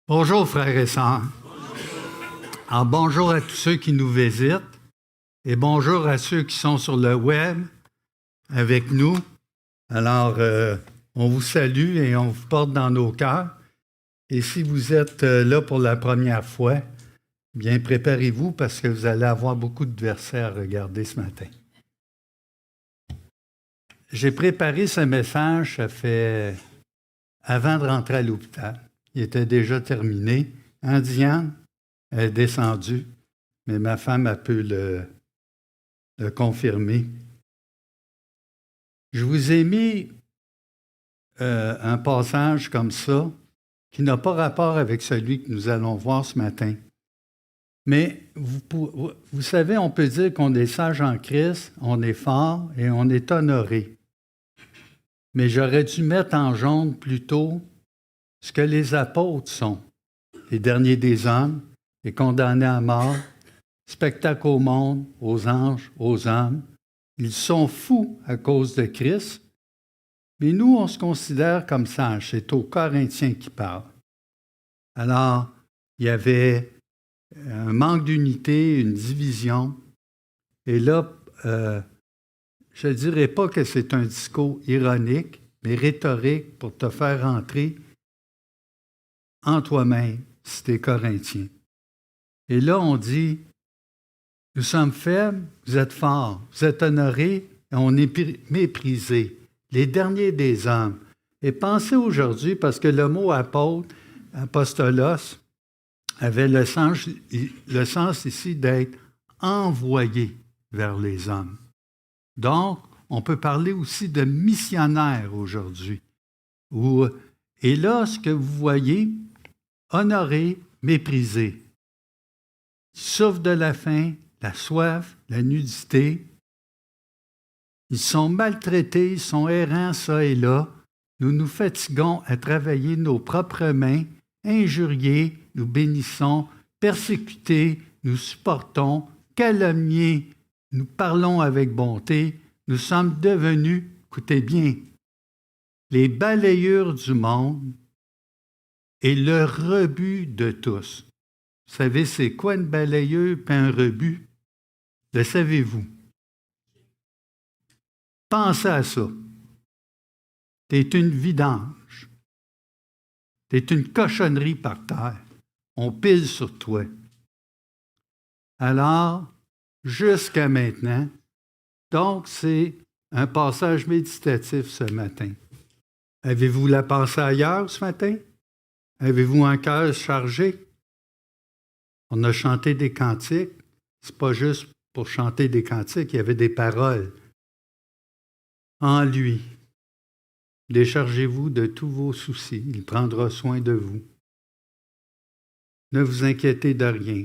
Bonjour frères et sœurs. Alors, bonjour à tous ceux qui nous visitent et bonjour à ceux qui sont sur le web avec nous. Alors, on vous salue et on vous porte dans nos cœurs. Et si vous êtes là pour la première fois, bien préparez-vous parce que vous allez avoir beaucoup de versets à regarder ce matin. J'ai préparé ce message, ça fait avant de rentrer à l'hôpital. Il était déjà terminé. Diane est descendue, mais ma femme a pu le confirmer. Je vous ai mis un passage comme ça qui n'a pas rapport avec celui que nous allons voir ce matin. Mais vous savez, on peut dire qu'on est sage en Christ, on est fort et on est honoré. Mais j'aurais dû mettre en jaune plutôt ce que les apôtres sont, les derniers des hommes, les condamnés à mort, spectacle au monde, aux anges, aux hommes. Ils sont fous à cause de Christ, mais nous, on se considère comme sages. C'est aux Corinthiens qui parle. Alors, il y avait un manque d'unité, une division, et là, je ne dirais pas que c'est un discours ironique, mais rhétorique pour te faire entrer en toi-même, si tu es Corinthien. Et là, on dit, nous sommes faibles, vous êtes forts, vous êtes honorés, et on est méprisés, les derniers des hommes. Et pensez aujourd'hui, parce que le mot apôtre, apostolos, avait le sens ici d'être envoyé vers les hommes. Donc, on peut parler aussi de missionnaire aujourd'hui. Et là, ce que vous voyez, honoré, méprisé, souffrent de la faim, la soif, la nudité. Ils sont maltraités, ils sont errants ça et là. Nous nous fatiguons à travailler nos propres mains, injuriés, nous bénissons, persécutés, nous supportons, calomniés, nous parlons avec bonté. Nous sommes devenus, écoutez bien, les balayeurs du monde et le rebut de tous. Vous savez, c'est quoi une balayeuse et un rebut? Le savez-vous? Pensez à ça. Tu es une vidange. Tu es une cochonnerie par terre. On pile sur toi. Alors, jusqu'à maintenant, donc c'est un passage méditatif ce matin. Avez-vous la pensée ailleurs ce matin? Avez-vous un cœur chargé? On a chanté des cantiques. C'est pas juste pour chanter des cantiques, il y avait des paroles. En lui, déchargez-vous de tous vos soucis. Il prendra soin de vous. Ne vous inquiétez de rien.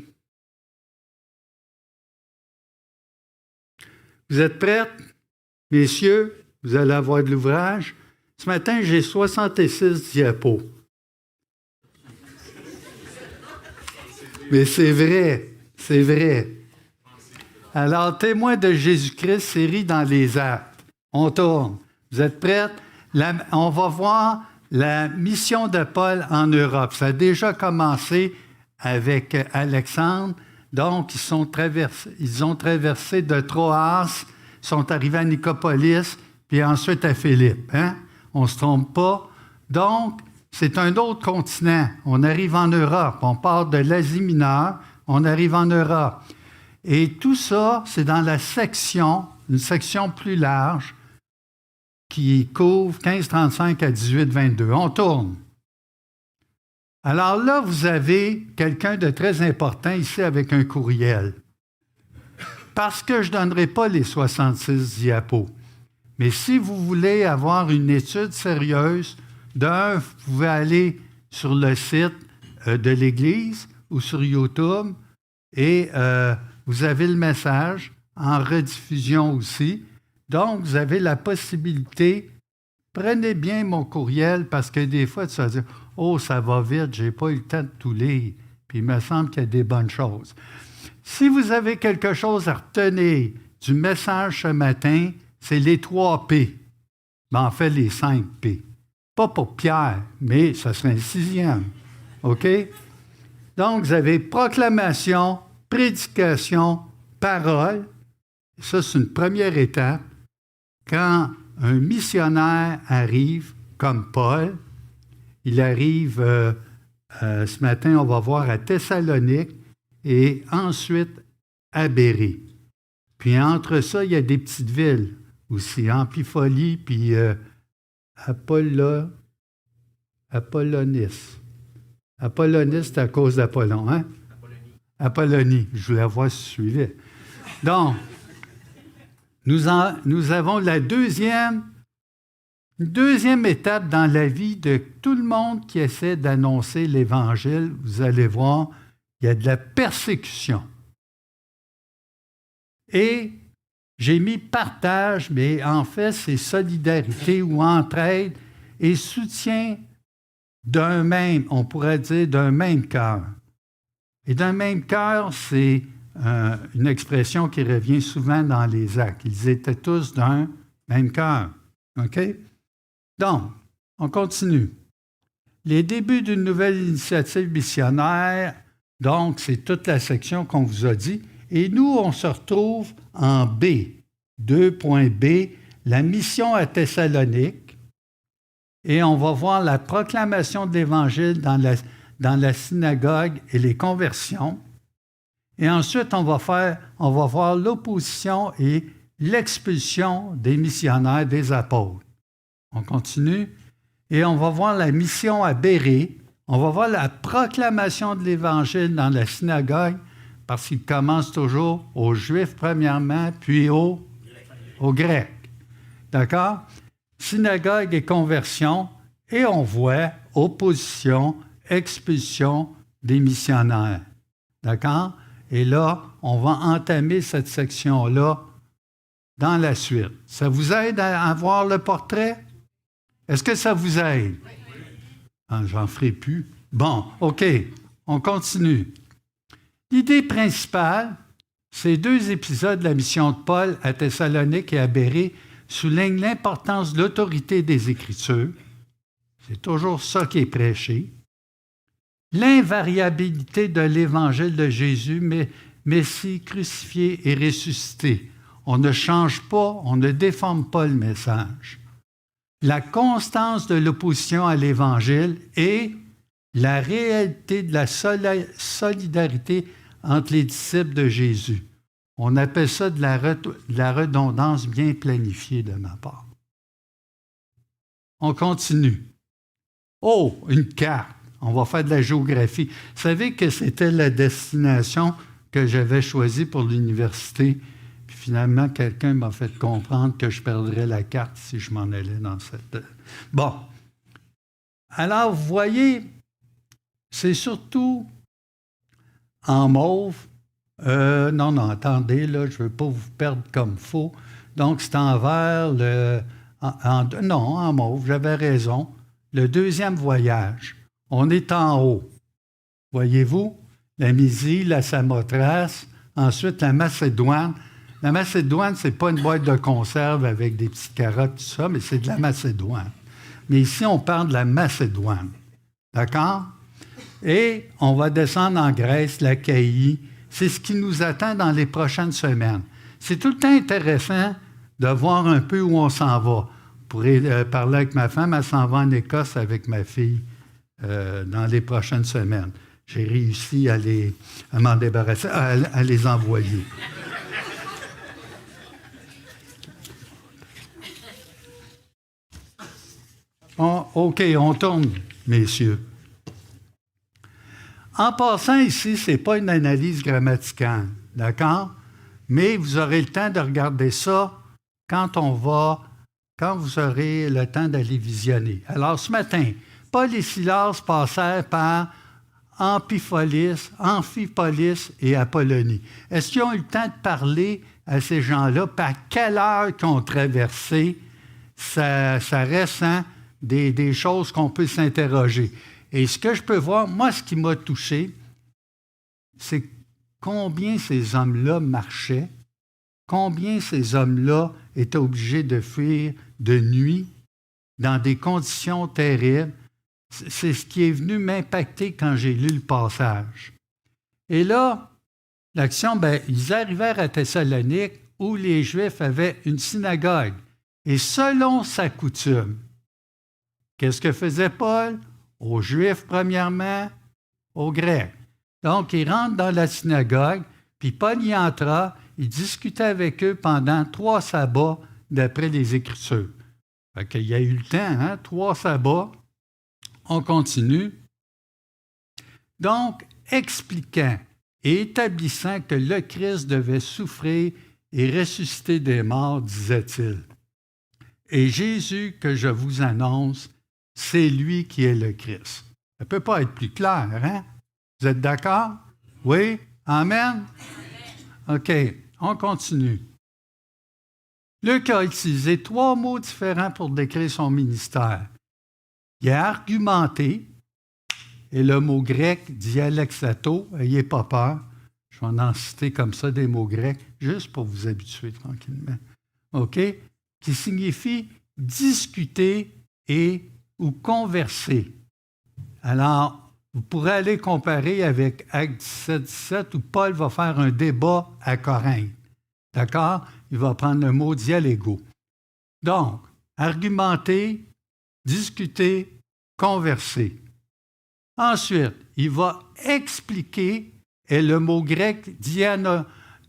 Vous êtes prêts, messieurs? Vous allez avoir de l'ouvrage. Ce matin, j'ai 66 diapos. Mais c'est vrai, c'est vrai. Alors, témoin de Jésus-Christ, série dans les actes. On tourne. Vous êtes prêts? On va voir la mission de Paul en Europe. Ça a déjà commencé avec Alexandre. Donc, ils ont traversé de Troas, sont arrivés à Nicopolis, puis ensuite à Philippe. On ne se trompe pas. Donc, c'est un autre continent. On arrive en Europe. On part de l'Asie mineure, on arrive en Europe. Et tout ça, c'est dans une section plus large, qui couvre 1535 à 1822. On tourne. Alors là, vous avez quelqu'un de très important ici avec un courriel. Parce que je ne donnerai pas les 66 diapos. Mais si vous voulez avoir une étude sérieuse, vous pouvez aller sur le site de l'Église ou sur YouTube et vous avez le message en rediffusion aussi. Donc, vous avez la possibilité, prenez bien mon courriel parce que des fois, tu vas dire « Oh, ça va vite, je n'ai pas eu le temps de tout lire. » Puis il me semble qu'il y a des bonnes choses. Si vous avez quelque chose à retenir du message ce matin, c'est les 3 P. Ben, en fait, les 5 P. Pas pour Pierre, mais ça serait un 6e. OK? Donc, vous avez proclamation, prédication, parole. Ça, c'est une première étape. Quand un missionnaire arrive, comme Paul, il arrive, ce matin, on va voir à Thessalonique et ensuite à Bérée. Puis entre ça, il y a des petites villes aussi, Amphipolis, puis Apollonis. Apollonis, c'est à cause d'Apollon, hein? Apollonie. Je voulais voir si je suivais. Donc, nous avons la deuxième étape dans la vie de tout le monde qui essaie d'annoncer l'Évangile. Vous allez voir, il y a de la persécution. Et j'ai mis partage, mais en fait, c'est solidarité ou entraide et soutien d'un même, on pourrait dire, d'un même cœur. Et d'un même cœur, c'est une expression qui revient souvent dans les actes. Ils étaient tous d'un même cœur. OK? Donc, on continue. Les débuts d'une nouvelle initiative missionnaire, donc, c'est toute la section qu'on vous a dit. Et nous, on se retrouve en B. 2.B, la mission à Thessalonique. Et on va voir la proclamation de l'Évangile dans la synagogue et les conversions. Et ensuite, on va voir l'opposition et l'expulsion des missionnaires, des apôtres. On continue. Et on va voir la mission à Bérée. On va voir la proclamation de l'Évangile dans la synagogue, parce qu'il commence toujours aux Juifs premièrement, puis aux Grecs. D'accord? Synagogue et conversion, et on voit opposition, expulsion des missionnaires. D'accord? Et là, on va entamer cette section-là dans la suite. Ça vous aide à voir le portrait? Est-ce que ça vous aide? Ah, j'en ferai plus. Bon, OK, on continue. L'idée principale, ces deux épisodes de la mission de Paul à Thessalonique et à Bérée soulignent l'importance de l'autorité des Écritures. C'est toujours ça qui est prêché. L'invariabilité de l'Évangile de Jésus, Messie crucifié et ressuscité. On ne change pas, on ne déforme pas le message. La constance de l'opposition à l'Évangile et la réalité de la solidarité entre les disciples de Jésus. On appelle ça de la redondance bien planifiée de ma part. On continue. Oh, une carte. On va faire de la géographie. Vous savez que c'était la destination que j'avais choisie pour l'université. Puis finalement, quelqu'un m'a fait comprendre que je perdrais la carte si je m'en allais dans cette... Bon. Alors, vous voyez, c'est surtout en mauve. Non, attendez, là, je ne veux pas vous perdre comme faux. Donc, c'est en vert, en mauve, j'avais raison. Le deuxième voyage. On est en haut. Voyez-vous? La Mysie, la Samothrace, ensuite la Macédoine. La Macédoine, ce n'est pas une boîte de conserve avec des petites carottes, tout ça, mais c'est de la Macédoine. Mais ici, on parle de la Macédoine. D'accord? Et on va descendre en Grèce, l'Achaïe. C'est ce qui nous attend dans les prochaines semaines. C'est tout le temps intéressant de voir un peu où on s'en va. Vous pourrez parler avec ma femme, elle s'en va en Écosse avec ma fille dans les prochaines semaines. J'ai réussi à m'en débarrasser, à les envoyer. OK, on tourne, messieurs. En passant ici, ce n'est pas une analyse grammaticale, d'accord? Mais vous aurez le temps de regarder ça quand vous aurez le temps d'aller visionner. Alors, ce matin, Paul et Silas passèrent par Amphipolis et Apollonie. Est-ce qu'ils ont eu le temps de parler à ces gens-là? Puis à quelle heure qu'ils ont traversé? Ça reste des choses qu'on peut s'interroger. Et ce que je peux voir, moi, ce qui m'a touché, c'est combien ces hommes-là marchaient, combien ces hommes-là étaient obligés de fuir de nuit dans des conditions terribles. c'est ce qui est venu m'impacter quand j'ai lu le passage. Et là, l'action, ils arrivèrent à Thessalonique où les Juifs avaient une synagogue. Et selon sa coutume, qu'est-ce que faisait Paul? Aux Juifs, premièrement, aux Grecs. Donc, il rentre dans la synagogue, puis Paul y entra, il discutait avec eux pendant 3 sabbats d'après les Écritures. Fait qu'il y a eu le temps, 3 sabbats. On continue. Donc, expliquant et établissant que le Christ devait souffrir et ressusciter des morts, disait-il. Et Jésus que je vous annonce, c'est lui qui est le Christ. Ça ne peut pas être plus clair, hein? Vous êtes d'accord? Oui? Amen? OK, on continue. Luc a utilisé 3 mots différents pour décrire son ministère. Il a argumenté, et le mot grec, dialexato, n'ayez pas peur, je vais en citer comme ça des mots grecs, juste pour vous habituer tranquillement. OK? Qui signifie discuter et ou converser. Alors, vous pourrez aller comparer avec Actes 17 où Paul va faire un débat à Corinthe. D'accord? Il va prendre le mot dialégo. Donc, argumenter, discuter, converser. Ensuite, il va expliquer, et le mot grec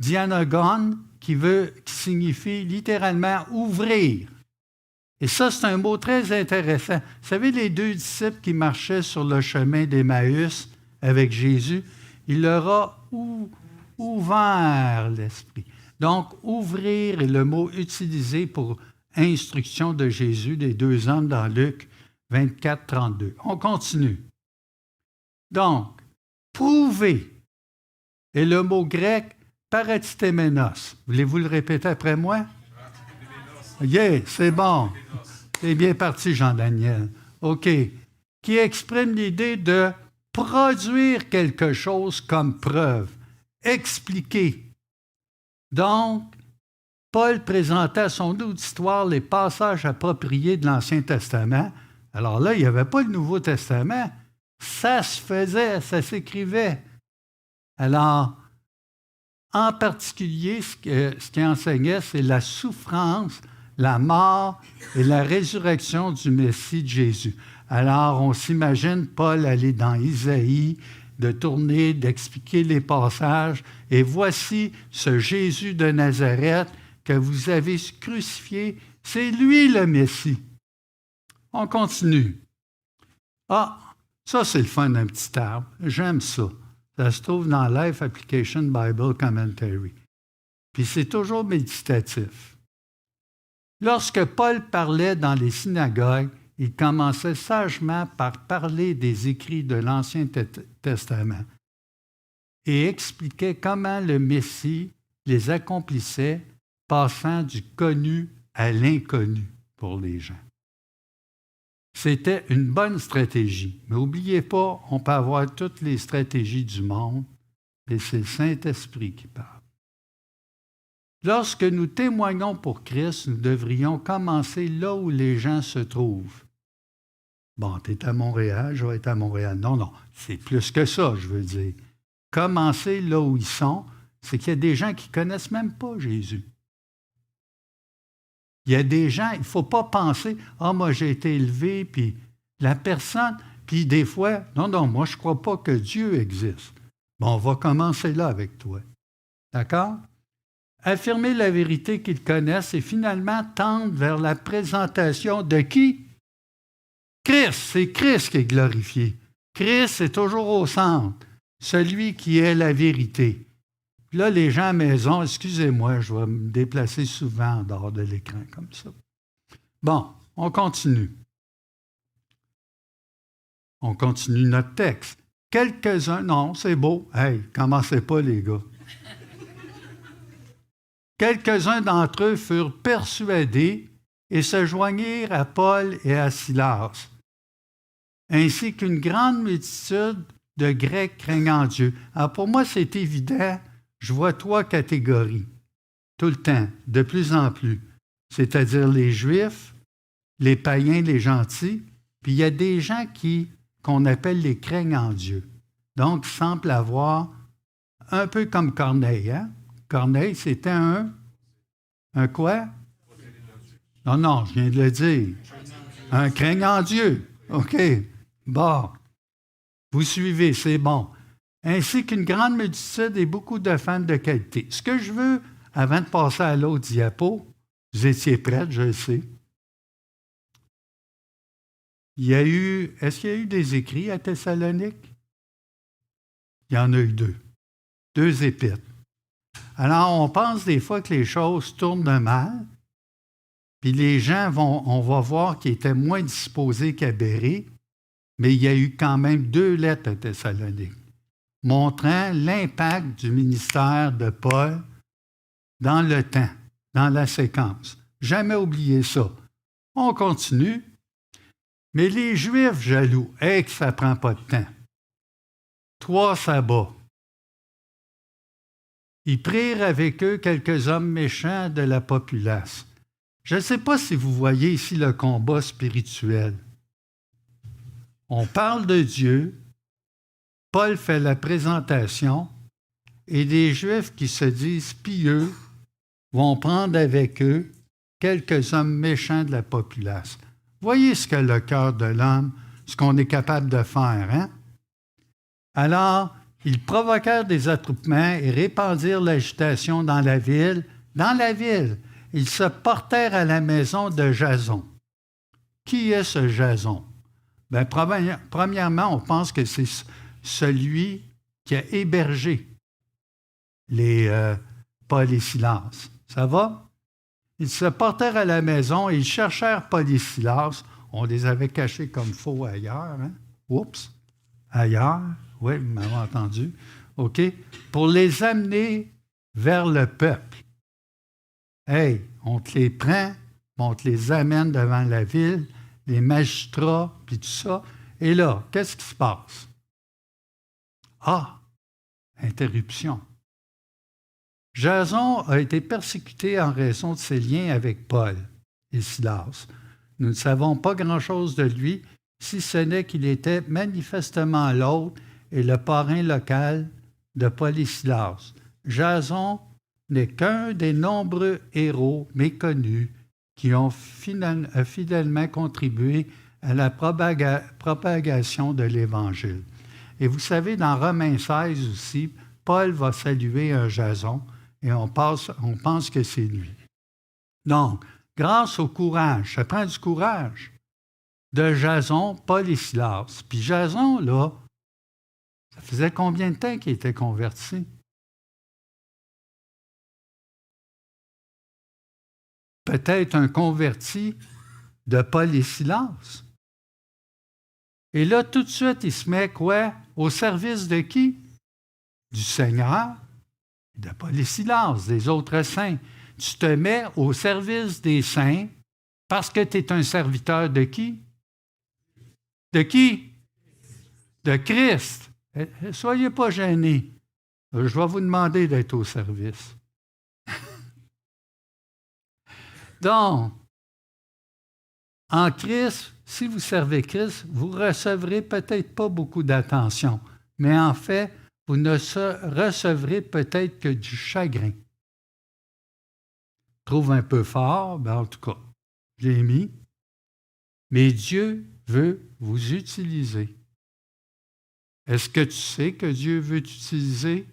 dianogon, qui signifie littéralement ouvrir. Et ça, c'est un mot très intéressant. Vous savez, les 2 disciples qui marchaient sur le chemin d'Emmaüs avec Jésus, il leur a ouvert l'esprit. Donc, ouvrir est le mot utilisé pour instruction de Jésus des 2 hommes dans Luc 24, 32. On continue. Donc, prouver est le mot grec paratitéménos. Voulez-vous le répéter après moi? Yeah, c'est bon. C'est bien parti, Jean-Daniel. OK. Qui exprime l'idée de produire quelque chose comme preuve. Expliquer. Donc, Paul présentait à son auditoire les passages appropriés de l'Ancien Testament. Alors là, il n'y avait pas le Nouveau Testament. Ça se faisait, ça s'écrivait. Alors, en particulier, ce qui enseignait, c'est la souffrance, la mort et la résurrection du Messie de Jésus. Alors, on s'imagine Paul aller dans Isaïe, de tourner, d'expliquer les passages. Et voici ce Jésus de Nazareth que vous avez crucifié. C'est lui le Messie. On continue. Ah, ça c'est le fun d'un petit arbre. J'aime ça. Ça se trouve dans Life Application Bible Commentary. Puis c'est toujours méditatif. Lorsque Paul parlait dans les synagogues, il commençait sagement par parler des écrits de l'Ancien Testament et expliquait comment le Messie les accomplissait, passant du connu à l'inconnu pour les gens. C'était une bonne stratégie. Mais n'oubliez pas, on peut avoir toutes les stratégies du monde, mais c'est le Saint-Esprit qui parle. Lorsque nous témoignons pour Christ, nous devrions commencer là où les gens se trouvent. Bon, tu es à Montréal, je vais être à Montréal. Non, c'est plus que ça, je veux dire. Commencer là où ils sont, c'est qu'il y a des gens qui ne connaissent même pas Jésus. Il y a des gens, il ne faut pas penser « Ah, moi j'ai été élevé, puis la personne… » Puis des fois, « Non, moi je ne crois pas que Dieu existe. » Bon, on va commencer là avec toi. D'accord? Affirmer la vérité qu'ils connaissent et finalement tendre vers la présentation de qui? Christ, c'est Christ qui est glorifié. Christ est toujours au centre, celui qui est la vérité. Là, les gens à la maison, excusez-moi, je vais me déplacer souvent en dehors de l'écran comme ça. Bon, on continue. On continue notre texte. Quelques-uns, non, c'est beau. Hey, commencez pas les gars. Quelques-uns d'entre eux furent persuadés et se joignirent à Paul et à Silas, ainsi qu'une grande multitude de Grecs craignant Dieu. Alors pour moi, c'est évident, je vois 3 catégories, tout le temps, de plus en plus, c'est-à-dire les Juifs, les païens, les gentils, Puis il y a des gens qu'on appelle les craignants Dieu. Donc, ils semblent avoir un peu comme Corneille. Hein? Corneille, c'était un quoi? Non, je viens de le dire. Un craignant Dieu. OK. Bon. Vous suivez, c'est bon. Ainsi qu'une grande multitude et beaucoup de fans de qualité. Ce que je veux, avant de passer à l'autre diapo, vous étiez prêts, je le sais. Est-ce qu'il y a eu des écrits à Thessalonique? Il y en a eu 2. 2 épîtres. Alors, on pense des fois que les choses tournent de mal, puis les gens on va voir qu'ils étaient moins disposés qu'à Bérée, mais il y a eu quand même 2 lettres à Thessalonique, montrant l'impact du ministère de Paul dans le temps, dans la séquence. Jamais oublier ça. On continue. Mais les Juifs jaloux, que ça ne prend pas de temps. 3 sabbats. Ils prirent avec eux quelques hommes méchants de la populace. Je ne sais pas si vous voyez ici le combat spirituel. On parle de Dieu, Paul fait la présentation, et des Juifs qui se disent pieux vont prendre avec eux quelques hommes méchants de la populace. Voyez ce que le cœur de l'homme, ce qu'on est capable de faire, hein? Alors, ils provoquèrent des attroupements et répandirent l'agitation dans la ville. Dans la ville, ils se portèrent à la maison de Jason. Qui est ce Jason? Bien, premièrement, on pense que c'est celui qui a hébergé les Paul et Silas. Ça va? Ils se portèrent à la maison et ils cherchèrent Paul et Silas. On les avait cachés comme faux ailleurs. Hein? Oups! Ailleurs. Oui, vous m'avez entendu. OK? Pour les amener vers le peuple. Hey, on te les prend, on te les amène devant la ville, les magistrats, puis tout ça. Et là, qu'est-ce qui se passe? Ah! Interruption. Jason a été persécuté en raison de ses liens avec Paul et Silas. Nous ne savons pas grand-chose de lui, si ce n'est qu'il était manifestement l'hôte et le parrain local de Paul et Silas. Jason n'est qu'un des nombreux héros méconnus qui ont fidèlement contribué à la propagation de l'Évangile. Et vous savez, dans Romains 16 aussi, Paul va saluer un Jason et on pense que c'est lui. Donc, grâce au courage, ça prend du courage, de Jason, Paul et Silas. Puis Jason, là, ça faisait combien de temps qu'il était converti? Peut-être un converti de Paul et Silas. Et là, tout de suite, il se met quoi? Au service de qui? Du Seigneur, de Paul et Silas, des autres saints. Tu te mets au service des saints parce que tu es un serviteur de qui? De qui? De Christ. Soyez pas gênés. Je vais vous demander d'être au service. Donc, en Christ, si vous servez Christ, vous ne recevrez peut-être pas beaucoup d'attention, mais en fait, vous ne recevrez peut-être que du chagrin. Je trouve un peu fort, ben en tout cas, je l'ai mis. Mais Dieu veut vous utiliser. Est-ce que tu sais que Dieu veut t'utiliser?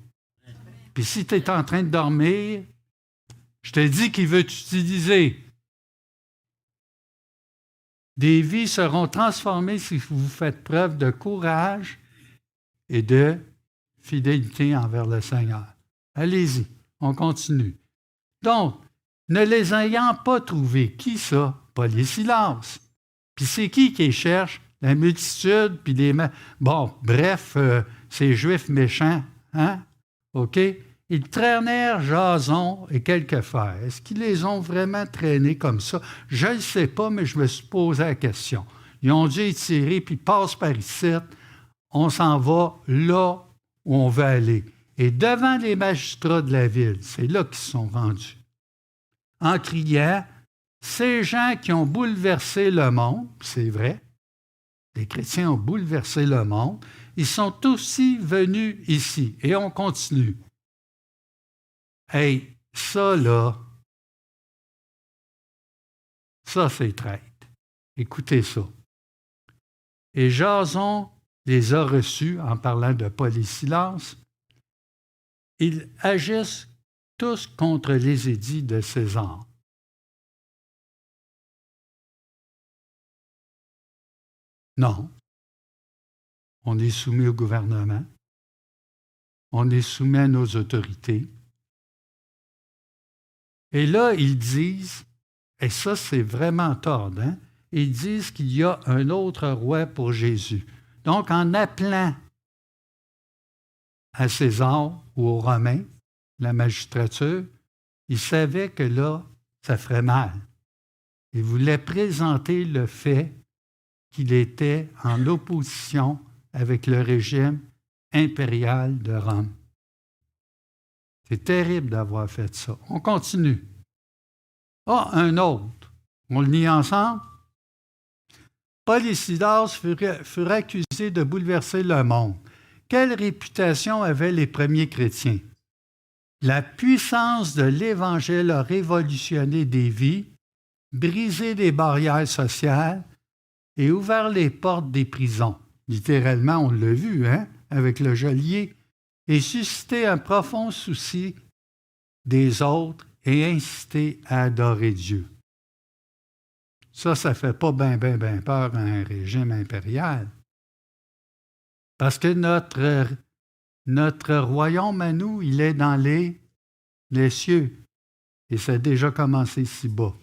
Puis si tu es en train de dormir, je te dis qu'il veut t'utiliser. Des vies seront transformées si vous faites preuve de courage et de fidélité envers le Seigneur. Allez-y, on continue. Donc, ne les ayant pas trouvés, qui ça? Paul et Silas. Puis c'est qui les cherche? La multitude, puis les... Bon, bref, ces Juifs méchants, hein? OK? Ils traînèrent Jason et quelques frères. Est-ce qu'ils les ont vraiment traînés comme ça? Je ne sais pas, mais je me suis posé la question. Ils ont dû étirer, puis passe par ici. On s'en va là où on veut aller. Et devant les magistrats de la ville, c'est là qu'ils se sont rendus. En criant, ces gens qui ont bouleversé le monde, c'est vrai, Les chrétiens ont bouleversé le monde. Ils sont aussi venus ici. Et on continue. Hey, ça là, ça c'est traître. Écoutez ça. Et Jason les a reçus en parlant de Paul et Silas. Ils agissent tous contre les édits de César. Non. On est soumis au gouvernement. On est soumis à nos autorités. Et là, ils disent, et ça c'est vraiment tordre, hein? Ils disent qu'il y a un autre roi pour Jésus. Donc, en appelant à César ou aux Romains, la magistrature, ils savaient que là, ça ferait mal. Ils voulaient présenter le fait qu'il était en opposition avec le régime impérial de Rome. C'est terrible d'avoir fait ça. On continue. Ah, un autre. On le lit ensemble? Paul et Silas furent accusés de bouleverser le monde. Quelle réputation avaient les premiers chrétiens? La puissance de l'Évangile a révolutionné des vies, brisé des barrières sociales et ouvert les portes des prisons. Littéralement, on l'a vu, hein, avec le geôlier, et suscité un profond souci des autres et incité à adorer Dieu. Ça ne fait pas bien peur à un régime impérial. Parce que notre royaume à nous, il est dans les cieux. Et ça a déjà commencé si bas.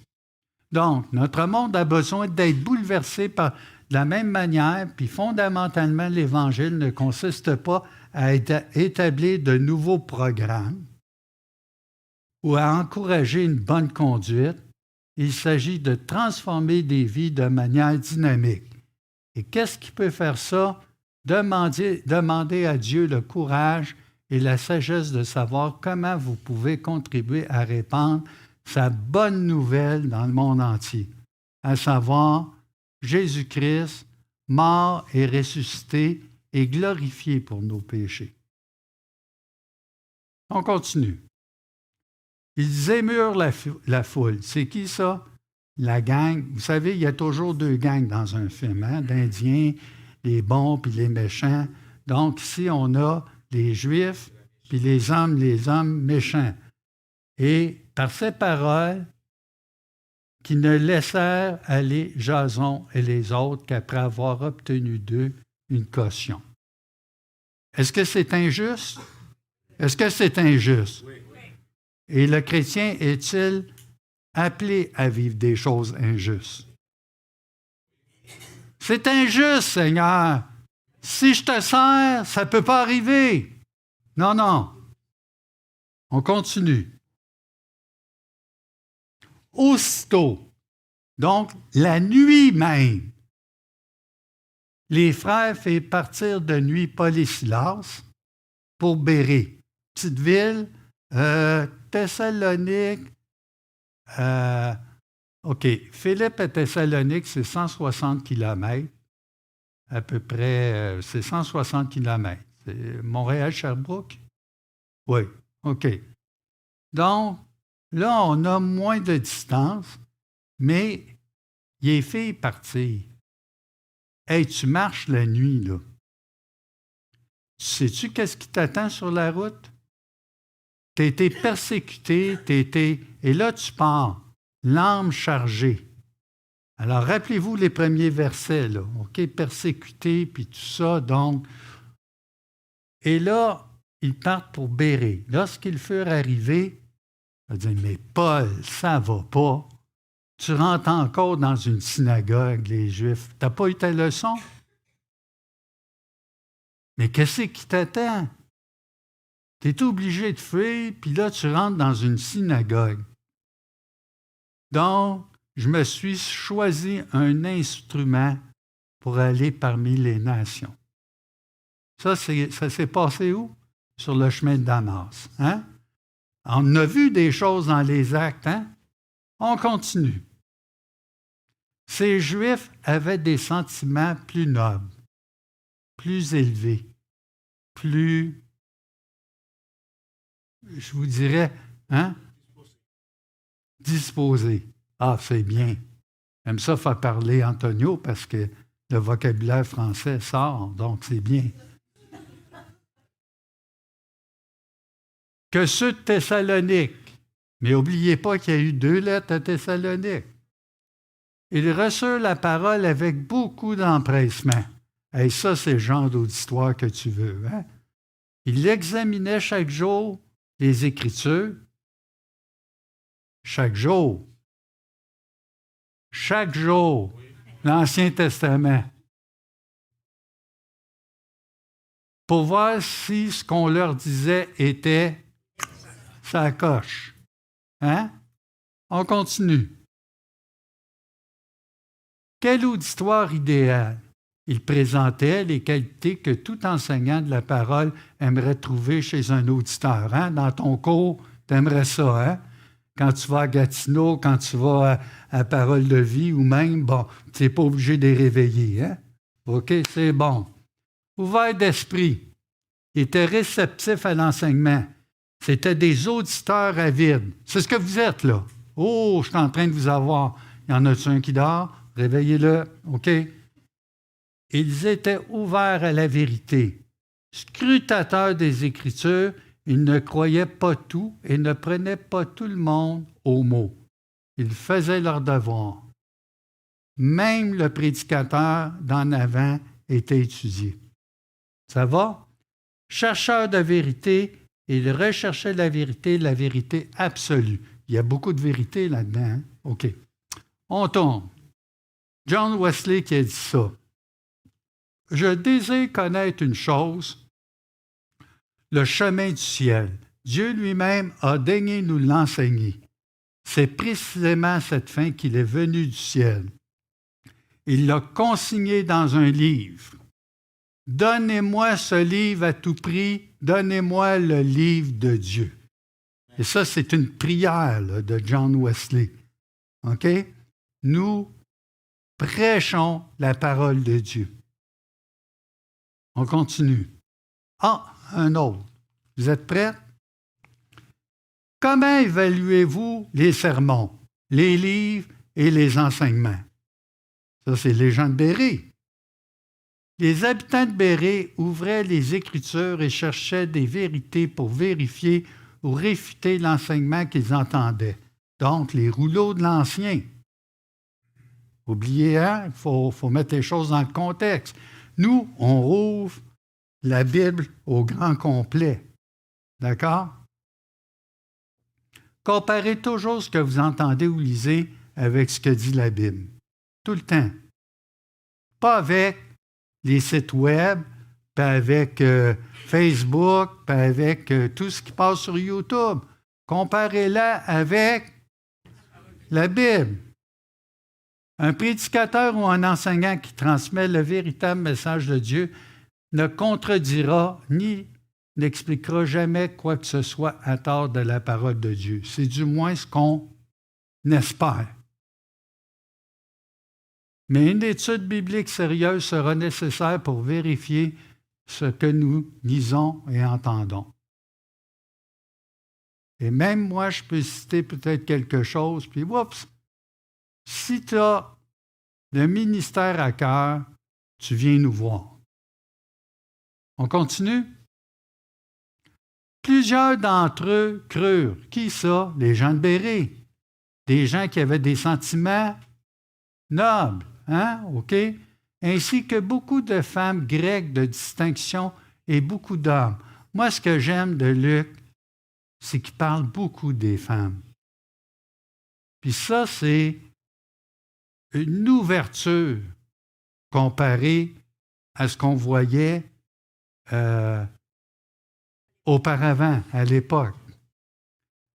Donc, notre monde a besoin d'être bouleversé de la même manière, puis fondamentalement, l'Évangile ne consiste pas à établir de nouveaux programmes ou à encourager une bonne conduite. Il s'agit de transformer des vies de manière dynamique. Et qu'est-ce qui peut faire ça? Demandez à Dieu le courage et la sagesse de savoir comment vous pouvez contribuer à répandre sa bonne nouvelle dans le monde entier, à savoir Jésus-Christ, mort et ressuscité et glorifié pour nos péchés. On continue. Ils émurent la foule. C'est qui ça? La gang. Vous savez, il y a toujours deux gangs dans un film, hein? D'Indiens, les bons puis les méchants. Donc ici, on a les Juifs puis les hommes méchants. Et par ces paroles, qui ne laissèrent aller Jason et les autres qu'après avoir obtenu d'eux une caution. Est-ce que c'est injuste? Est-ce que c'est injuste? Oui. Et le chrétien est-il appelé à vivre des choses injustes? C'est injuste, Seigneur. Si je te sers, ça ne peut pas arriver. Non. On continue. Aussitôt, donc la nuit même, les frères firent partir de nuit Paul et Silas pour Bérée, petite ville, Thessalonique. OK, Philippe et Thessalonique, c'est 160 km, à peu près, c'est 160 km. C'est Montréal-Sherbrooke? Oui, OK. Donc, là, on a moins de distance, mais les filles partir. Hey, tu marches la nuit, là. Sais-tu qu'est-ce qui t'attend sur la route? Tu as été persécuté, et là, tu pars, l'âme chargée. Alors, rappelez-vous les premiers versets, là, OK? Persécuté, puis tout ça, donc. Et là, ils partent pour Bérée. Lorsqu'ils furent arrivés, ils disent, mais Paul, ça va pas. Tu rentres encore dans une synagogue, les Juifs. Tu n'as pas eu ta leçon? Mais qu'est-ce qui t'attend? Tu es obligé de fuir, puis là, tu rentres dans une synagogue. Donc, je me suis choisi un instrument pour aller parmi les nations. Ça s'est passé où? Sur le chemin de Damas. Hein? On a vu des choses dans les actes, hein? On continue. Ces Juifs avaient des sentiments plus nobles, plus élevés, plus, je vous dirais, disposés. Ah, c'est bien. J'aime ça faire parler Antonio parce que le vocabulaire français sort, donc c'est bien. Que ceux de Thessalonique, mais n'oubliez pas qu'il y a eu 2 lettres à Thessalonique. Ils reçurent la parole avec beaucoup d'empressement. Et ça, c'est le genre d'auditoire que tu veux. Hein? Ils examinaient chaque jour les Écritures. Chaque jour. Chaque jour. L'Ancien Testament. Pour voir si ce qu'on leur disait était ça coche. Hein? On continue. Quel auditoire idéal! Il présentait les qualités que tout enseignant de la parole aimerait trouver chez un auditeur. Hein? Dans ton cours, tu aimerais ça. Hein? Quand tu vas à Gatineau, quand tu vas à Parole de vie ou même, bon, tu n'es pas obligé de les réveiller. Hein? OK, c'est bon. Ouvert d'esprit. Il était réceptif à l'enseignement. C'était des auditeurs avides. C'est ce que vous êtes, là. Oh, je suis en train de vous avoir. Y en a-tu un qui dort? Réveillez-le. OK? Ils étaient ouverts à la vérité. Scrutateurs des Écritures, ils ne croyaient pas tout et ne prenaient pas tout le monde au mot. Ils faisaient leur devoir. Même le prédicateur d'en avant était étudié. Ça va? Chercheurs de vérité, ils recherchaient la vérité absolue. Il y a beaucoup de vérité là-dedans. Hein? OK. On tourne. John Wesley qui a dit ça. Je désire connaître une chose, le chemin du ciel. Dieu lui-même a daigné nous l'enseigner. C'est précisément à cette fin qu'il est venu du ciel. Il l'a consigné dans un livre. Donnez-moi ce livre à tout prix, donnez-moi le livre de Dieu. Et ça, c'est une prière là, de John Wesley. OK? Nous prêchons la parole de Dieu. On continue. Ah, un autre. Vous êtes prêts? Comment évaluez-vous les sermons, les livres et les enseignements? Ça, c'est les gens de Bérée. Les habitants de Bérée ouvraient les Écritures et cherchaient des vérités pour vérifier ou réfuter l'enseignement qu'ils entendaient. Donc, les rouleaux de l'Ancien. Oubliez, hein? Il faut mettre les choses dans le contexte. Nous, on rouvre la Bible au grand complet. D'accord? Comparez toujours ce que vous entendez ou lisez avec ce que dit la Bible. Tout le temps. Pas avec les sites web, pas avec Facebook, pas avec tout ce qui passe sur YouTube. Comparez-la avec la Bible. Un prédicateur ou un enseignant qui transmet le véritable message de Dieu ne contredira ni n'expliquera jamais quoi que ce soit à tort de la parole de Dieu. C'est du moins ce qu'on espère. Mais une étude biblique sérieuse sera nécessaire pour vérifier ce que nous lisons et entendons. Et même moi, je peux citer peut-être quelque chose, puis oups, si tu as le ministère à cœur, tu viens nous voir. On continue? Plusieurs d'entre eux crurent. Qui ça? Les gens de Bérée. Des gens qui avaient des sentiments nobles, hein? OK? Ainsi que beaucoup de femmes grecques de distinction et beaucoup d'hommes. Moi, ce que j'aime de Luc, c'est qu'il parle beaucoup des femmes. Puis ça, c'est une ouverture comparée à ce qu'on voyait auparavant, à l'époque.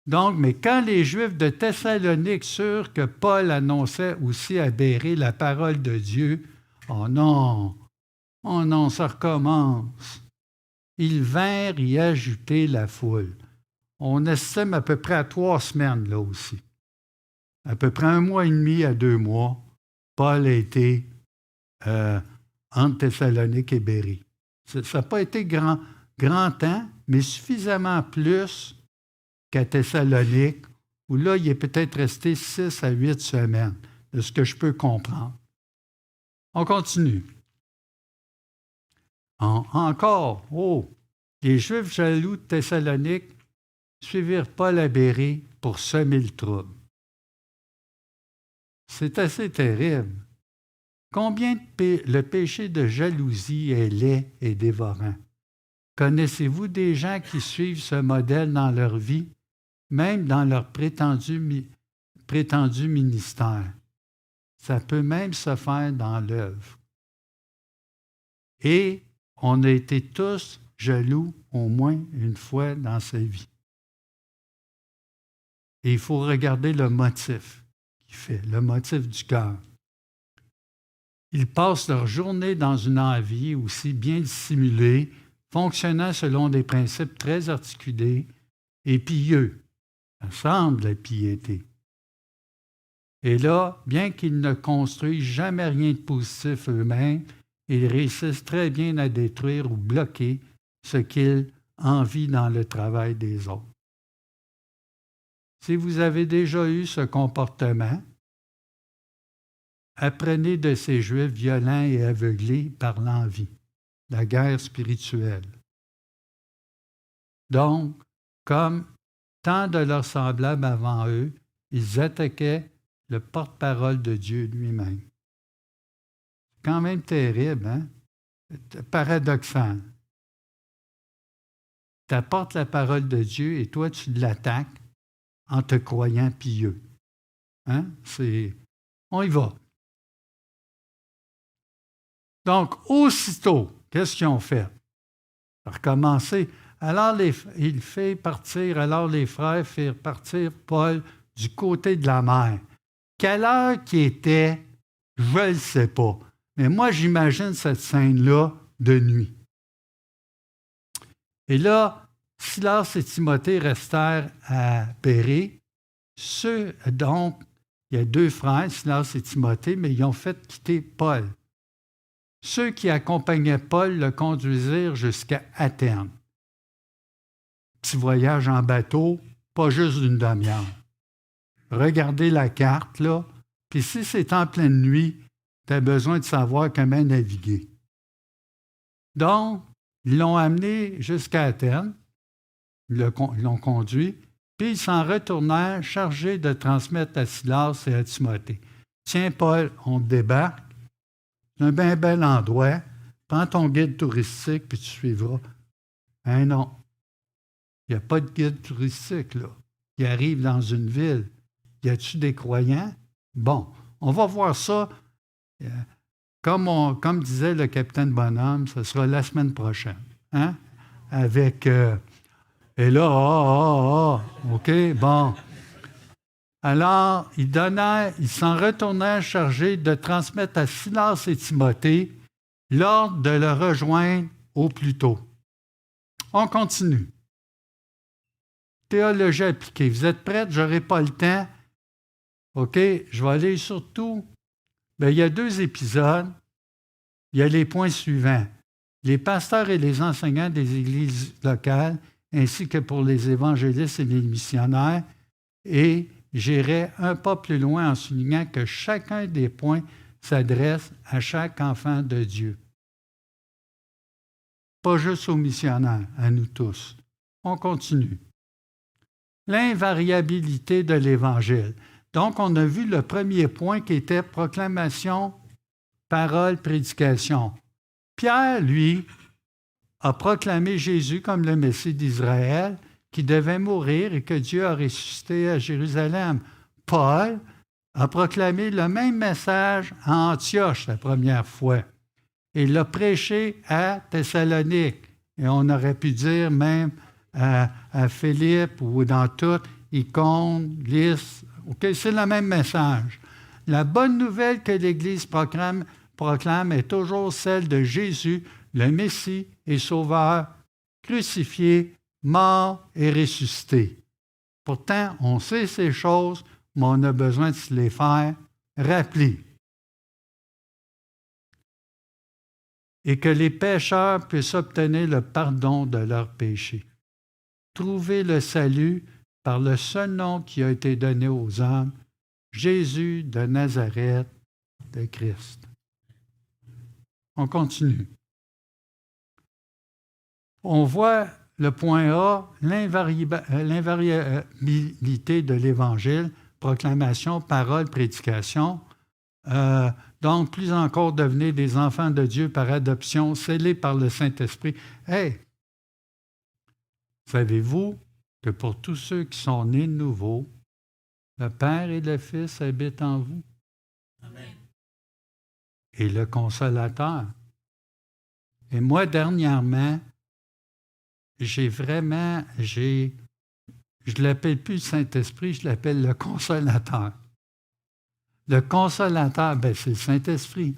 Donc, mais quand les Juifs de Thessalonique surent que Paul annonçait aussi à Bérée la parole de Dieu, oh non, ça recommence. Ils vinrent y ajouter la foule. On estime à peu près à 3 semaines, là aussi. À peu près 1 mois et demi à 2 mois. Paul a été entre Thessalonique et Bérie. Ça n'a pas été grand temps, mais suffisamment plus qu'à Thessalonique, où là, il est peut-être resté 6 à 8 semaines, de ce que je peux comprendre. On continue. Encore, les Juifs jaloux de Thessalonique suivirent Paul à Bérie pour semer le trouble. C'est assez terrible. Combien le péché de jalousie est laid et dévorant? Connaissez-vous des gens qui suivent ce modèle dans leur vie, même dans leur prétendu ministère? Ça peut même se faire dans l'œuvre. Et on a été tous jaloux au moins une fois dans sa vie. Et il faut regarder le motif qu'il fait, le motif du cœur. Ils passent leur journée dans une envie aussi bien dissimulée, fonctionnant selon des principes très articulés et pieux. Ça semble la piété. Et là, bien qu'ils ne construisent jamais rien de positif eux-mêmes, ils réussissent très bien à détruire ou bloquer ce qu'ils envient dans le travail des autres. Si vous avez déjà eu ce comportement, apprenez de ces Juifs violents et aveuglés par l'envie, la guerre spirituelle. Donc, comme tant de leurs semblables avant eux, ils attaquaient le porte-parole de Dieu lui-même. C'est quand même terrible, hein? Paradoxal. Tu apportes la parole de Dieu et toi, tu l'attaques en te croyant pieux. Hein? On y va. Donc, aussitôt, qu'est-ce qu'ils ont fait? Pour recommencer, alors les frères firent partir Paul du côté de la mer. Quelle heure qu'il était, je ne le sais pas. Mais moi, j'imagine cette scène-là de nuit. Et là, Silas et Timothée restèrent à Bérée. Donc, il y a 2 frères, Silas et Timothée, mais ils ont fait quitter Paul. Ceux qui accompagnaient Paul le conduisirent jusqu'à Athènes. Petit voyage en bateau, pas juste d'une demi-heure. Regardez la carte, là, puis si c'est en pleine nuit, tu as besoin de savoir comment naviguer. Donc, ils l'ont amené jusqu'à Athènes, ils l'ont conduit, puis ils s'en retournèrent chargés de transmettre à Silas et à Timothée. Tiens, Paul, on te débarque. C'est un bien bel endroit. Prends ton guide touristique, puis tu suivras. Hein, non. Il n'y a pas de guide touristique, là. Il arrive dans une ville. Y a-t-il des croyants? Bon, on va voir ça. Comme disait le capitaine Bonhomme, ce sera la semaine prochaine. Hein? Avec... et là, OK, bon. Alors, ils s'en retournèrent chargés de transmettre à Silas et Timothée l'ordre de le rejoindre au plus tôt. On continue. Théologie appliquée. Vous êtes prêts? Je n'aurai pas le temps. OK, je vais aller surtout. Bien, il y a 2 épisodes. Il y a les points suivants. Les pasteurs et les enseignants des églises locales, ainsi que pour les évangélistes et les missionnaires, et j'irai un pas plus loin en soulignant que chacun des points s'adresse à chaque enfant de Dieu. Pas juste aux missionnaires, à nous tous. On continue. L'invariabilité de l'Évangile. Donc, on a vu le premier point qui était proclamation, parole, prédication. Pierre, lui, a proclamé Jésus comme le Messie d'Israël, qui devait mourir et que Dieu a ressuscité à Jérusalem. Paul a proclamé le même message à Antioche la première fois. Et il l'a prêché à Thessalonique. Et on aurait pu dire même à Philippe ou dans tout, Icône, Lys. OK, c'est le même message. La bonne nouvelle que l'Église proclame est toujours celle de Jésus, le Messie et Sauveur, crucifié, mort et ressuscité. Pourtant, on sait ces choses, mais on a besoin de se les faire rappeler. et que les pécheurs puissent obtenir le pardon de leurs péchés. Trouver le salut par le seul nom qui a été donné aux hommes, Jésus de Nazareth, de Christ. On continue. On voit le point A, l'invariabilité de l'Évangile, proclamation, parole, prédication. Donc, plus encore, devenez des enfants de Dieu par adoption, scellés par le Saint-Esprit. Hey! Savez-vous que pour tous ceux qui sont nés de nouveau, le Père et le Fils habitent en vous? Amen. Et le Consolateur. Et moi, dernièrement, je ne l'appelle plus le Saint-Esprit, je l'appelle le Consolateur. Le Consolateur, c'est le Saint-Esprit,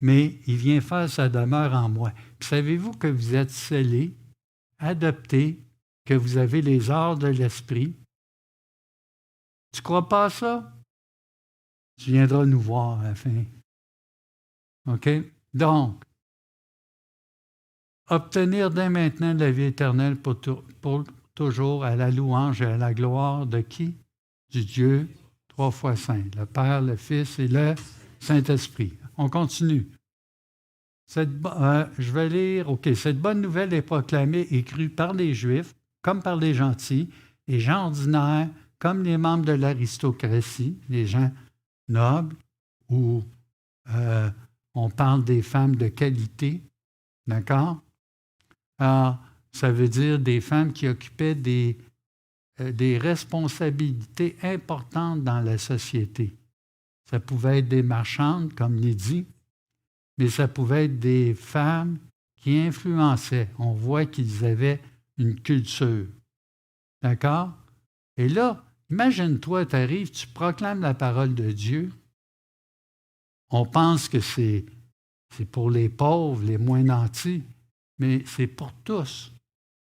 mais il vient faire sa demeure en moi. Puis savez-vous que vous êtes scellés, adoptés, que vous avez les arts de l'Esprit? Tu ne crois pas à ça? Tu viendras nous voir à la fin. OK? Donc, obtenir dès maintenant la vie éternelle pour toujours à la louange et à la gloire de qui? Du Dieu 3 fois saint, le Père, le Fils et le Saint-Esprit. On continue. Je vais lire, OK. Cette bonne nouvelle est proclamée et crue par les Juifs, comme par les gentils, les gens ordinaires, comme les membres de l'aristocratie, les gens nobles, ou on parle des femmes de qualité, d'accord? Alors, ça veut dire des femmes qui occupaient des responsabilités importantes dans la société. Ça pouvait être des marchandes, comme Lydie, mais ça pouvait être des femmes qui influençaient. On voit qu'ils avaient une culture. D'accord? Et là, imagine-toi, tu arrives, tu proclames la parole de Dieu. On pense que c'est pour les pauvres, les moins nantis, mais c'est pour tous.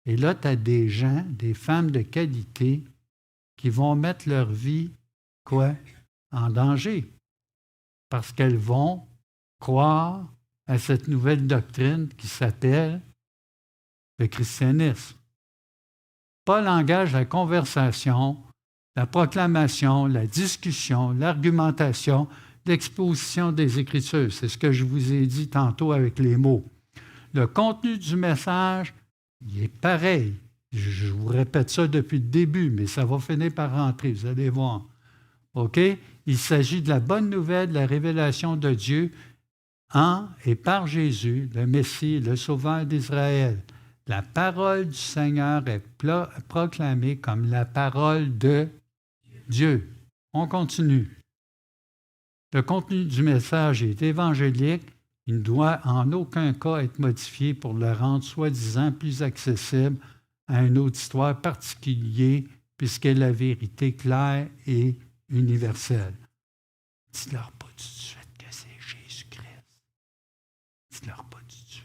Et là, tu as des gens, des femmes de qualité qui vont mettre leur vie, en danger. Parce qu'elles vont croire à cette nouvelle doctrine qui s'appelle le christianisme. Paul engage la conversation, la proclamation, la discussion, l'argumentation, l'exposition des Écritures. C'est ce que je vous ai dit tantôt avec les mots. Le contenu du message, il est pareil. Je vous répète ça depuis le début, mais ça va finir par rentrer, vous allez voir. OK? Il s'agit de la bonne nouvelle, de la révélation de Dieu en et par Jésus, le Messie, le Sauveur d'Israël. La parole du Seigneur est proclamée comme la parole de Dieu. On continue. Le contenu du message est évangélique. Il ne doit en aucun cas être modifié pour le rendre soi-disant plus accessible à un auditoire particulier, puisqu'elle est la vérité claire et universelle. Dis-leur pas tout de suite que c'est Jésus-Christ. Dis-leur pas tout de suite.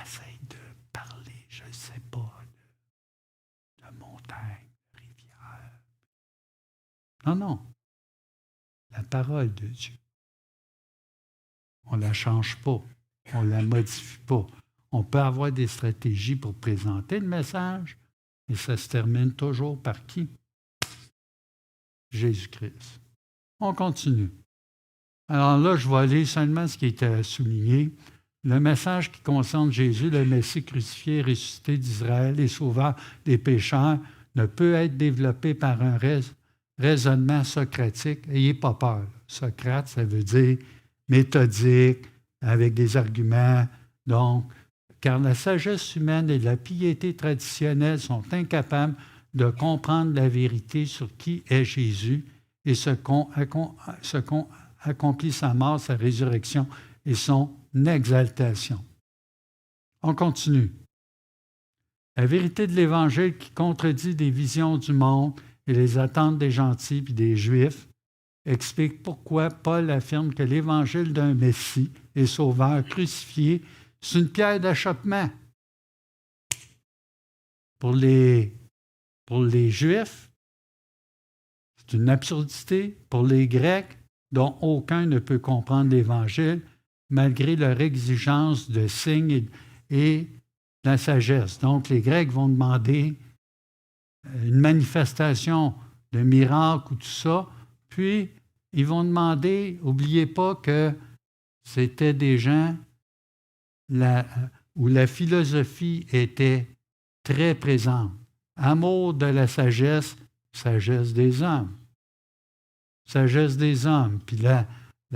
Essaye de parler, je ne sais pas, de montagne, de rivière. Non. La parole de Dieu. On ne la change pas. On ne la modifie pas. On peut avoir des stratégies pour présenter le message, et ça se termine toujours par qui? Jésus-Christ. On continue. Alors là, je vais aller seulement ce qui était souligné. Le message qui concerne Jésus, le Messie crucifié et ressuscité d'Israël et sauveur des pécheurs, ne peut être développé par un raisonnement socratique. Ayez pas peur. Socrate, ça veut dire méthodique, avec des arguments. Donc, car la sagesse humaine et la piété traditionnelle sont incapables de comprendre la vérité sur qui est Jésus et ce qu'ont accompli sa mort, sa résurrection et son exaltation. On continue. La vérité de l'Évangile qui contredit des visions du monde et les attentes des gentils et des Juifs explique pourquoi Paul affirme que l'Évangile d'un Messie et Sauveur crucifié, c'est une pierre d'achoppement. Pour les Juifs, c'est une absurdité. Pour les Grecs, dont aucun ne peut comprendre l'Évangile, malgré leur exigence de signes et la sagesse. Donc, les Grecs vont demander une manifestation de miracle ou tout ça, puis ils vont demander, n'oubliez pas que c'était des gens où la philosophie était très présente. Amour de la sagesse, sagesse des hommes. Sagesse des hommes. Puis la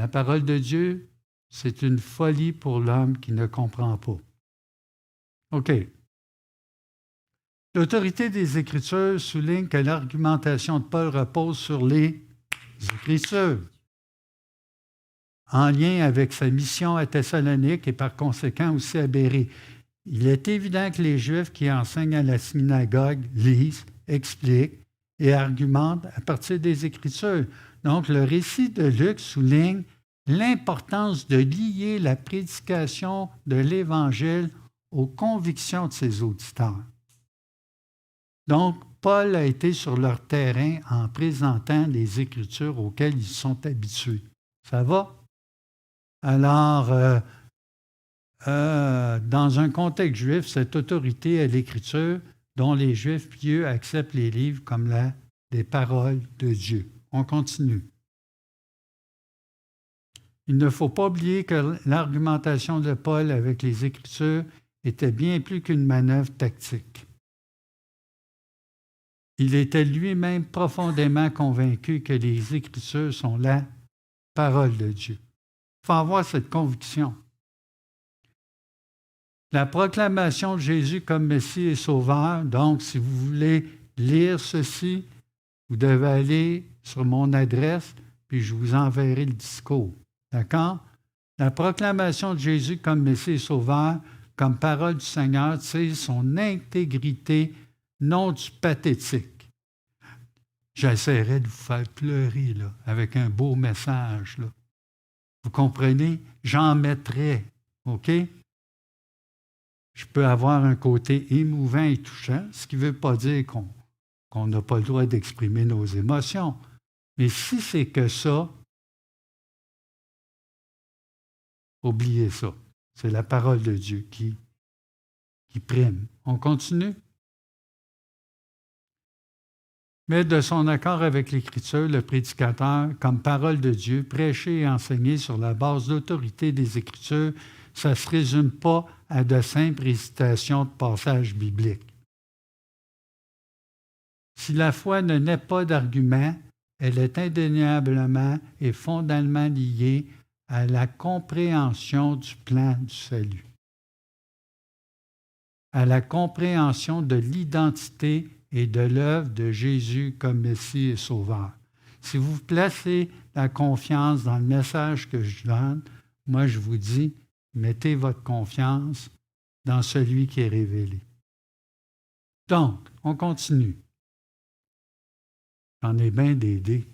parole de Dieu, c'est une folie pour l'homme qui ne comprend pas. OK. L'autorité des Écritures souligne que l'argumentation de Paul repose sur les Écritures, en lien avec sa mission à Thessalonique et par conséquent aussi à Bérée. Il est évident que les Juifs qui enseignent à la synagogue lisent, expliquent et argumentent à partir des Écritures. Donc, le récit de Luc souligne l'importance de lier la prédication de l'Évangile aux convictions de ses auditeurs. Donc, Paul a été sur leur terrain en présentant les Écritures auxquelles ils sont habitués. Ça va? Alors, dans un contexte juif, cette autorité à l'Écriture, dont les Juifs pieux acceptent les livres comme des paroles de Dieu. On continue. Il ne faut pas oublier que l'argumentation de Paul avec les Écritures était bien plus qu'une manœuvre tactique. Il était lui-même profondément convaincu que les Écritures sont la parole de Dieu. Il faut avoir cette conviction. La proclamation de Jésus comme Messie et Sauveur, donc si vous voulez lire ceci, vous devez aller sur mon adresse, puis je vous enverrai le discours. D'accord? La proclamation de Jésus comme Messie et Sauveur, comme parole du Seigneur, c'est son intégrité, non du pathétique. J'essaierai de vous faire pleurer là, avec un beau message. Là. Vous comprenez? J'en mettrai. OK? Je peux avoir un côté émouvant et touchant, ce qui ne veut pas dire qu'on n'a pas le droit d'exprimer nos émotions. Mais si c'est que ça, oubliez ça. C'est la parole de Dieu qui prime. On continue? Mais de son accord avec l'Écriture, le prédicateur, comme parole de Dieu, prêcher et enseigner sur la base d'autorité des Écritures, ça ne se résume pas à de simples récitations de passages bibliques. Si la foi ne naît pas d'arguments, elle est indéniablement et fondamentalement liée à la compréhension du plan du salut, à la compréhension de l'identité et de l'œuvre de Jésus comme Messie et Sauveur. Si vous placez la confiance dans le message que je donne, moi je vous dis, mettez votre confiance dans celui qui est révélé. Donc, on continue. J'en ai bien d'aider.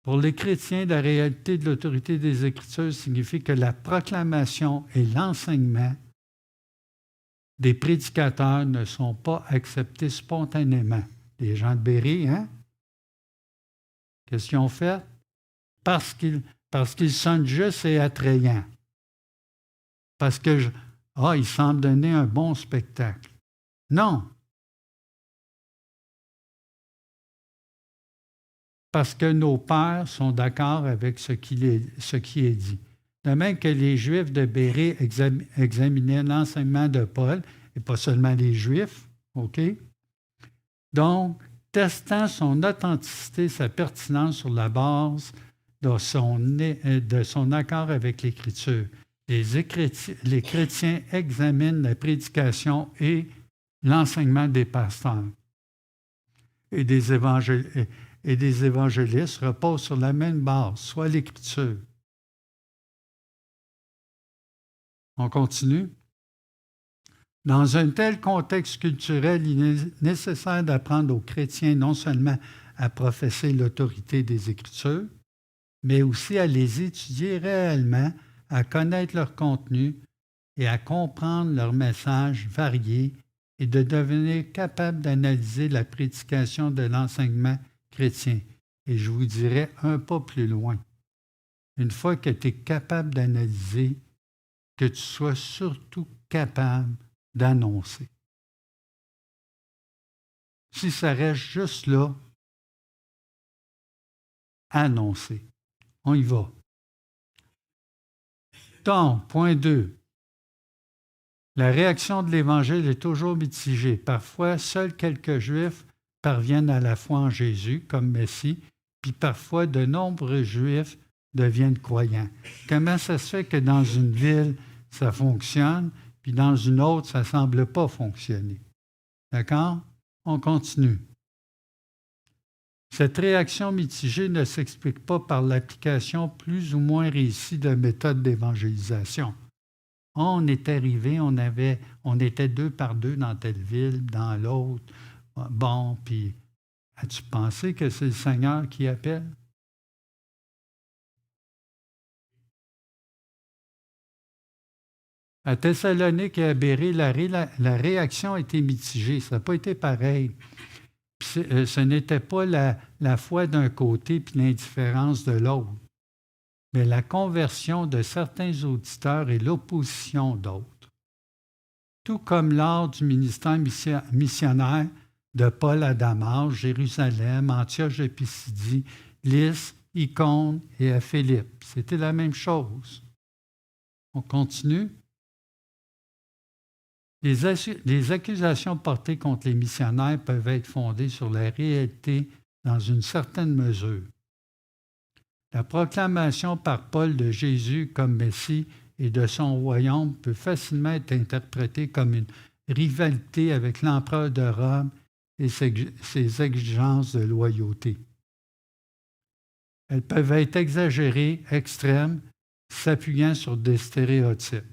Pour les chrétiens, la réalité de l'autorité des Écritures signifie que la proclamation et l'enseignement des prédicateurs ne sont pas acceptés spontanément. Les gens de Bérée, hein? Qu'est-ce qu'ils ont fait? Parce qu'ils sonnent justes et attrayants. Parce que, ils semblent donner un bon spectacle. Non. Parce que nos pères sont d'accord avec ce qui est dit. De même que les Juifs de Bérée examinaient l'enseignement de Paul, et pas seulement les Juifs, OK? Donc, testant son authenticité, sa pertinence sur la base de son accord avec l'Écriture. Les chrétiens examinent la prédication et l'enseignement des pasteurs et des évangélistes reposent sur la même base, soit l'Écriture. On continue. Dans un tel contexte culturel, il est nécessaire d'apprendre aux chrétiens non seulement à professer l'autorité des Écritures, mais aussi à les étudier réellement, à connaître leur contenu et à comprendre leurs messages variés et de devenir capable d'analyser la prédication de l'enseignement chrétien. Et je vous dirais un pas plus loin. Une fois que tu es capable d'analyser que tu sois surtout capable d'annoncer. Si ça reste juste là, annoncer. On y va. Donc, point 2. La réaction de l'Évangile est toujours mitigée. Parfois, seuls quelques Juifs parviennent à la foi en Jésus comme Messie, puis parfois de nombreux Juifs deviennent croyants. Comment ça se fait que dans une ville, ça fonctionne, puis dans une autre, ça ne semble pas fonctionner? D'accord? On continue. Cette réaction mitigée ne s'explique pas par l'application plus ou moins réussie de méthodes d'évangélisation. On est arrivé, on était 2 par 2 dans telle ville, dans l'autre. Bon, puis as-tu pensé que c'est le Seigneur qui appelle? À Thessalonique et à Bérée, la réaction a été mitigée. Ça n'a pas été pareil. Ce n'était pas la foi d'un côté puis l'indifférence de l'autre, mais la conversion de certains auditeurs et l'opposition d'autres. Tout comme lors du ministère missionnaire de Paul à Damas, Jérusalem, Antioche de Pisidie, Lys, Icône et à Philippe. C'était la même chose. On continue. Les accusations portées contre les missionnaires peuvent être fondées sur la réalité dans une certaine mesure. La proclamation par Paul de Jésus comme Messie et de son royaume peut facilement être interprétée comme une rivalité avec l'empereur de Rome et ses exigences de loyauté. Elles peuvent être exagérées, extrêmes, s'appuyant sur des stéréotypes.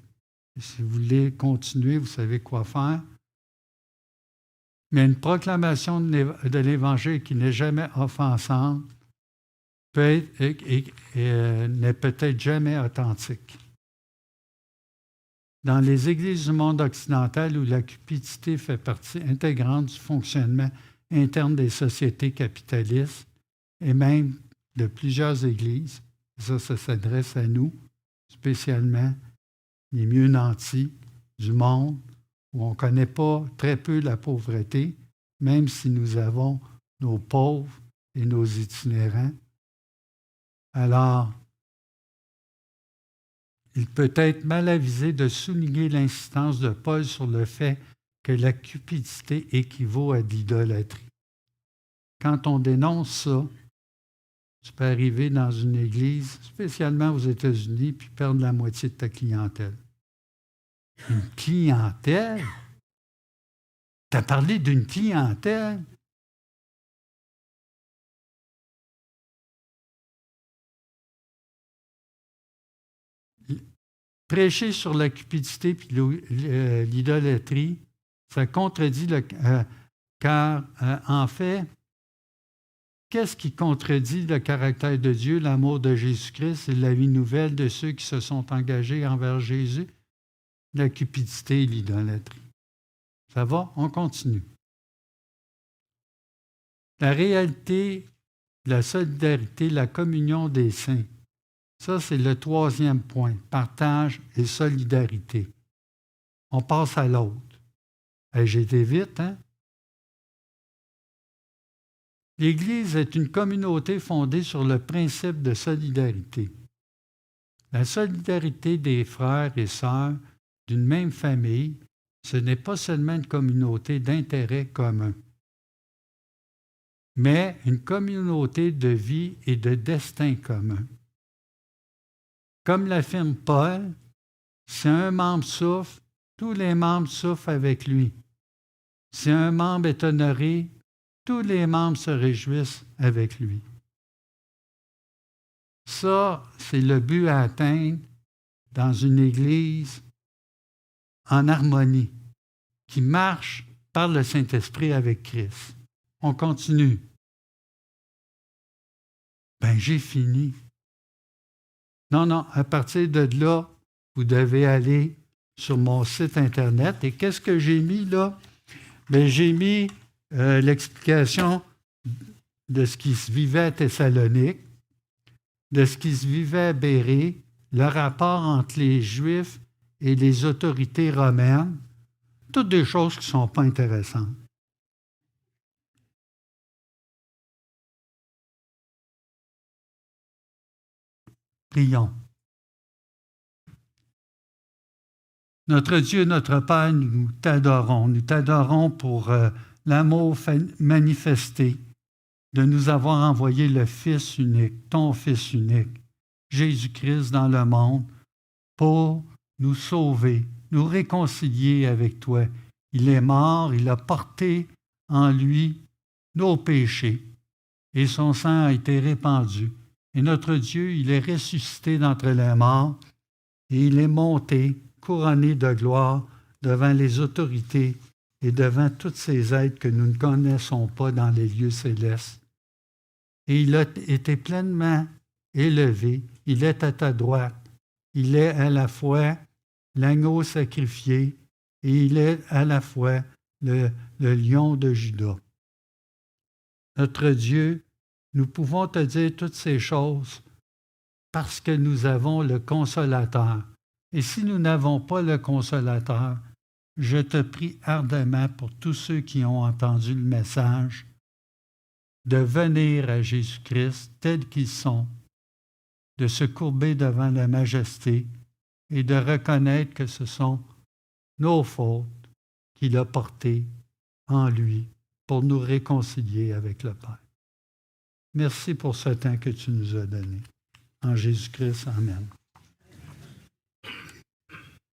Et si vous voulez continuer, vous savez quoi faire. Mais une proclamation de l'Évangile qui n'est jamais offensante n'est peut-être jamais authentique. Dans les églises du monde occidental où la cupidité fait partie intégrante du fonctionnement interne des sociétés capitalistes et même de plusieurs églises, ça s'adresse à nous spécialement, les mieux nantis du monde, où on ne connaît pas très peu la pauvreté, même si nous avons nos pauvres et nos itinérants. Alors, il peut être mal avisé de souligner l'insistance de Paul sur le fait que la cupidité équivaut à l'idolâtrie. Quand on dénonce ça, tu peux arriver dans une église, spécialement aux États-Unis, puis perdre la moitié de ta clientèle. Une clientèle? Tu as parlé d'une clientèle? Prêcher sur la cupidité et l'idolâtrie, ça contredit car en fait, qu'est-ce qui contredit le caractère de Dieu, l'amour de Jésus-Christ et la vie nouvelle de ceux qui se sont engagés envers Jésus? La cupidité et l'idolâtrie. Ça va? On continue. La réalité, la solidarité, la communion des saints. Ça, c'est le 3e point. Partage et solidarité. On passe à l'autre. J'ai été vite, hein? L'Église est une communauté fondée sur le principe de solidarité. La solidarité des frères et sœurs d'une même famille, ce n'est pas seulement une communauté d'intérêts communs, mais une communauté de vie et de destin commun. Comme l'affirme Paul, si un membre souffre, tous les membres souffrent avec lui. Si un membre est honoré, tous les membres se réjouissent avec lui. Ça, c'est le but à atteindre dans une Église en harmonie, qui marche par le Saint-Esprit avec Christ. On continue. J'ai fini. Non, à partir de là, vous devez aller sur mon site Internet. Et qu'est-ce que j'ai mis là? J'ai mis l'explication de ce qui se vivait à Thessalonique, de ce qui se vivait à Bérée, le rapport entre les Juifs et les autorités romaines, toutes des choses qui ne sont pas intéressantes. Prions. Notre Dieu, notre Père, nous t'adorons. Nous t'adorons pour l'amour manifesté de nous avoir envoyé le Fils unique, ton Fils unique, Jésus-Christ dans le monde, pour nous sauver, nous réconcilier avec toi. Il est mort, il a porté en lui nos péchés et son sang a été répandu. Et notre Dieu, il est ressuscité d'entre les morts et il est monté, couronné de gloire devant les autorités et devant tous ces êtres que nous ne connaissons pas dans les lieux célestes. Et il a été pleinement élevé, il est à ta droite, il est à la fois l'agneau sacrifié et il est à la fois le lion de Juda. Notre Dieu, nous pouvons te dire toutes ces choses parce que nous avons le Consolateur. Et si nous n'avons pas le Consolateur, je te prie ardemment pour tous ceux qui ont entendu le message de venir à Jésus-Christ tels qu'ils sont, de se courber devant la majesté et de reconnaître que ce sont nos fautes qu'il a portées en lui pour nous réconcilier avec le Père. Merci pour ce temps que tu nous as donné. En Jésus-Christ, amen.